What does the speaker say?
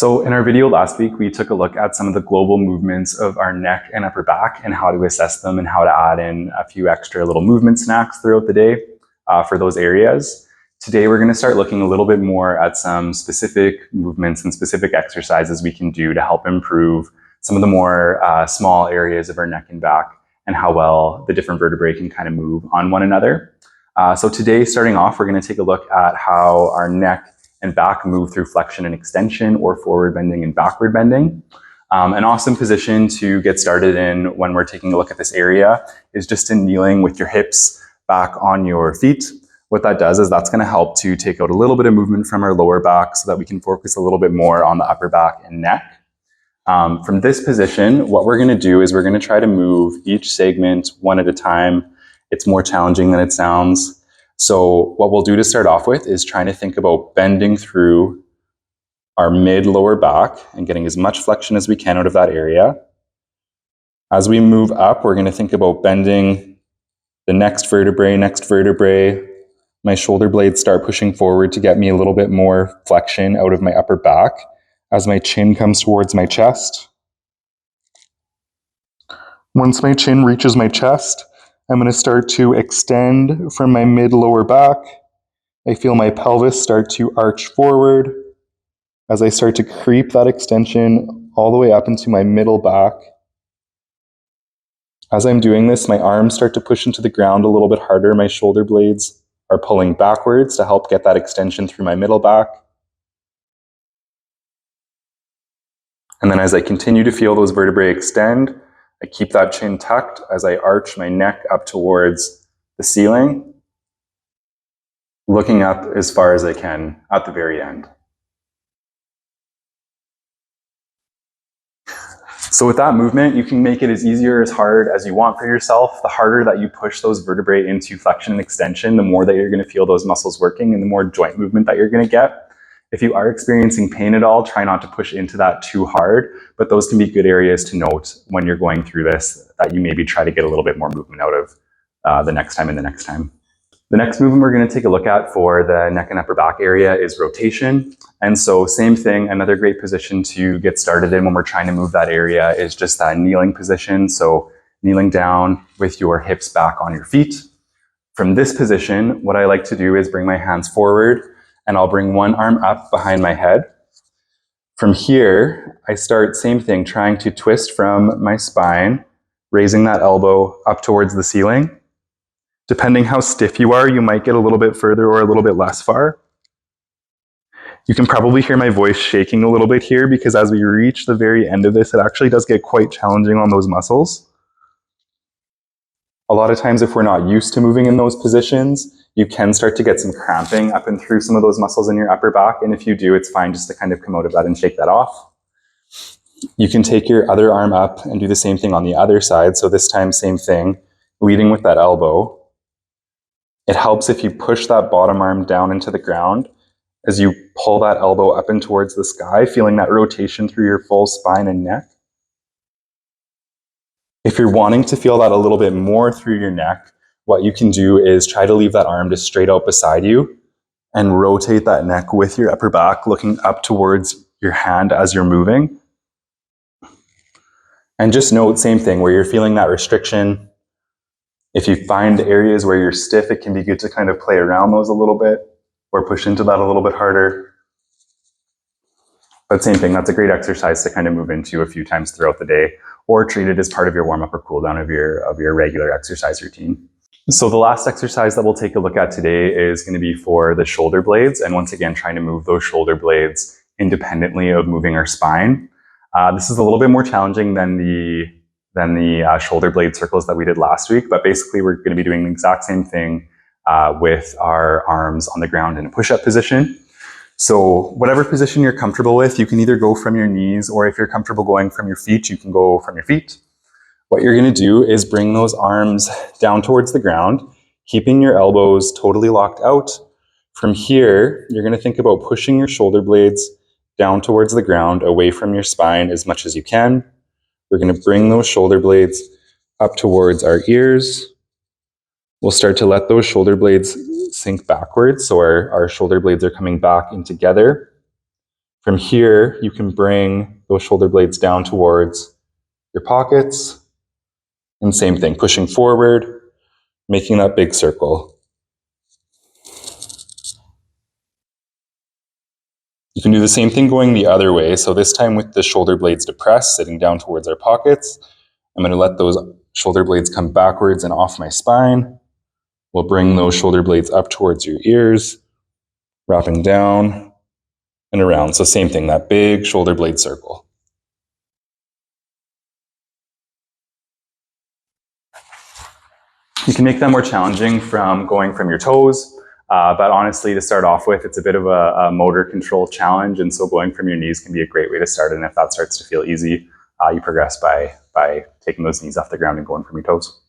So in our video last week, we took a look at some of the global movements of our neck and upper back and how to assess them and how to add in a few extra little movement snacks throughout the day for those areas. Today, we're going to start looking a little bit more at some specific movements and specific exercises we can do to help improve some of the more small areas of our neck and back and how well the different vertebrae can kind of move on one another. So today, starting off, we're going to take a look at how our neck and back move through flexion and extension, or forward bending and backward bending. An awesome position to get started in when we're taking a look at this area is just in kneeling with your hips back on your feet. What that does is that's going to help to take out a little bit of movement from our lower back so that we can focus a little bit more on the upper back and neck. From this position, what we're going to do is we're going to try to move each segment one at a time. It's more challenging than it sounds. So what we'll do to start off with is trying to think about bending through our mid-lower back and getting as much flexion as we can out of that area. As we move up, we're going to think about bending the next vertebrae. My shoulder blades start pushing forward to get me a little bit more flexion out of my upper back as my chin comes towards my chest. Once my chin reaches my chest, I'm going to start to extend from my mid-lower back. I feel my pelvis start to arch forward as I start to creep that extension all the way up into my middle back. As I'm doing this, my arms start to push into the ground a little bit harder. My shoulder blades are pulling backwards to help get that extension through my middle back. And then as I continue to feel those vertebrae extend, I keep that chin tucked as I arch my neck up towards the ceiling, looking up as far as I can at the very end. So with that movement, you can make it as easy or as hard as you want for yourself. The harder that you push those vertebrae into flexion and extension, the more that you're going to feel those muscles working and the more joint movement that you're going to get. If you are experiencing pain at all, try not to push into that too hard, but those can be good areas to note when you're going through this, that you maybe try to get a little bit more movement out of the next time and the next time. The next movement we're going to take a look at for the neck and upper back area is rotation. And so same thing, another great position to get started in when we're trying to move that area is just that kneeling position. So kneeling down with your hips back on your feet. From this position, what I like to do is bring my hands forward and I'll bring one arm up behind my head. From here, I start, same thing, trying to twist from my spine, raising that elbow up towards the ceiling. Depending how stiff you are, you might get a little bit further or a little bit less far. You can probably hear my voice shaking a little bit here because as we reach the very end of this, it actually does get quite challenging on those muscles. A lot of times if we're not used to moving in those positions, you can start to get some cramping up and through some of those muscles in your upper back. And if you do, it's fine just to kind of come out of that and shake that off. You can take your other arm up and do the same thing on the other side. So this time, same thing, leading with that elbow. It helps if you push that bottom arm down into the ground as you pull that elbow up and towards the sky, feeling that rotation through your full spine and neck. If you're wanting to feel that a little bit more through your neck, what you can do is try to leave that arm just straight out beside you and rotate that neck with your upper back, looking up towards your hand as you're moving. And just note, same thing, where you're feeling that restriction. If you find areas where you're stiff, it can be good to kind of play around those a little bit or push into that a little bit harder. But same thing, that's a great exercise to kind of move into a few times throughout the day or treat it as part of your warm-up or cool-down of your regular exercise routine. So the last exercise that we'll take a look at today is going to be for the shoulder blades. And once again, trying to move those shoulder blades independently of moving our spine. This is a little bit more challenging than the shoulder blade circles that we did last week. But basically, we're going to be doing the exact same thing with our arms on the ground in a push-up position. So whatever position you're comfortable with, you can either go from your knees, or if you're comfortable going from your feet, you can go from your feet. What you're going to do is bring those arms down towards the ground, keeping your elbows totally locked out. From here, you're going to think about pushing your shoulder blades down towards the ground, away from your spine as much as you can. We're going to bring those shoulder blades up towards our ears. We'll start to let those shoulder blades sink backwards, so our shoulder blades are coming back in together. From here, you can bring those shoulder blades down towards your pockets. And same thing, pushing forward, making that big circle. You can do the same thing going the other way. So this time with the shoulder blades depressed, sitting down towards our pockets, I'm going to let those shoulder blades come backwards and off my spine. We'll bring those shoulder blades up towards your ears, wrapping down and around. So same thing, that big shoulder blade circle. You can make that more challenging from going from your toes, but honestly, to start off with, it's a bit of a motor control challenge, and so going from your knees can be a great way to start. And if that starts to feel easy, you progress by taking those knees off the ground and going from your toes.